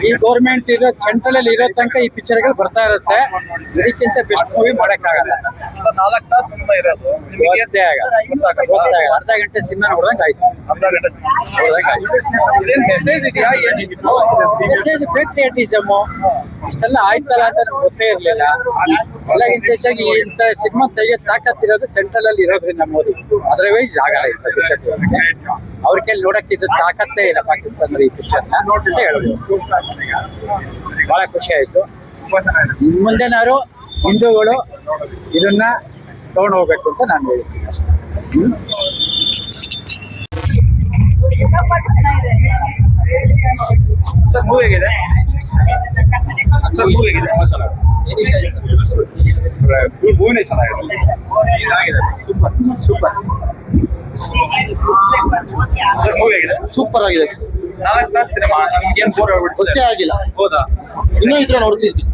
ಈ ಗೌರ್ಮೆಂಟ್ ಇರೋ ಸೆಂಟ್ರಲ್ ಅಲ್ಲಿ ಇರೋ ತನಕ ಈ ಪಿಕ್ಚರ್ಗಳು ಬರ್ತಾ ಇರುತ್ತೆ. ಇದಕ್ಕಿಂತ ಬೆಸ್ಟ್ ಮೂವಿ ಮಾಡಕ್ಕಾಗಲ್ಲ. 4 ತಾಸು ಸಿನಿಮಾ ಇರೋದು ಗೊತ್ತೇ ಆಗಲ್ಲ. ಅರ್ಧ ಗಂಟೆ ಸಿನಿಮಾ ನೋಡ್ದಂಗೆ ಆಯ್ತು. ಮೆಸೇಜ್ ಇದೆಯಾ? ಮೆಸೇಜ್ ಪೇಟ್ರಿಯಾಟಿಸಮ್ ಇಷ್ಟೆಲ್ಲ ಆಯ್ತಲ್ಲ ಅಂತ ನಮ್ಗೆ ಗೊತ್ತೇ ಇರ್ಲಿಲ್ಲ. ಎಲ್ಲಕ್ಕಿಂತ ಹೆಚ್ಚಾಗಿ ಇಂಥ ಸಿನಿಮಾ ತೆಗೆಯೋ ತಾಕತ್ತಿರೋದು ಸೆಂಟ್ರಲ್ ಅಲ್ಲಿ ಇರೋದ್ರಿಂದ ಮೋದಿ. ಅದರ್ವೈಸ್ ಆಗಲ್ಲ ಇಂಥ ಪಿಕ್ಚರ್. ಅವ್ರ ಕೈಲಿ ನೋಡಕ್ಕಿದ್ದ ತಾಕತ್ತೇ ಇಲ್ಲ ಪಾಕಿಸ್ತಾನದ ಈ ಪಿಕ್ಚರ್ ಅಂತ ಹೇಳ್ಬೋದು. ಬಹಳ ಖುಷಿ ಆಯ್ತು. ಮುಂದೆನಾರು ಹಿಂದೂಗಳು ಇದನ್ನ ತಗೊಂಡು ಹೋಗ್ಬೇಕು ಅಂತ ನಾನು ಹೇಳ್ತೀನಿ ಅಷ್ಟೇ. ಸರ್ ಮೂವಿ ಹೇಗಿದೆ? ಮೂವಿ ಹೇಗಿದೆ? ಮೂವಿನೇ ಚೆನ್ನಾಗಿದೆ. ಸೂಪರ್ ಮೂವಿ ಹೇಗಿದೆ? ಸೂಪರ್ ಆಗಿದೆ ಸರ್. 4 ತಾಸು ಸಿನಿಮಾ ನಿಮ್ಗೆ ಏನ್ ಬೋರ್ ಆಗ್ಬಿಟ್ಟು ಗೊತ್ತೇ ಆಗಿಲ್ಲ. ಹೌದಾ? ಇನ್ನೂ ಇದ್ರೆ ನೋಡ್ತಿದ್ವಿ.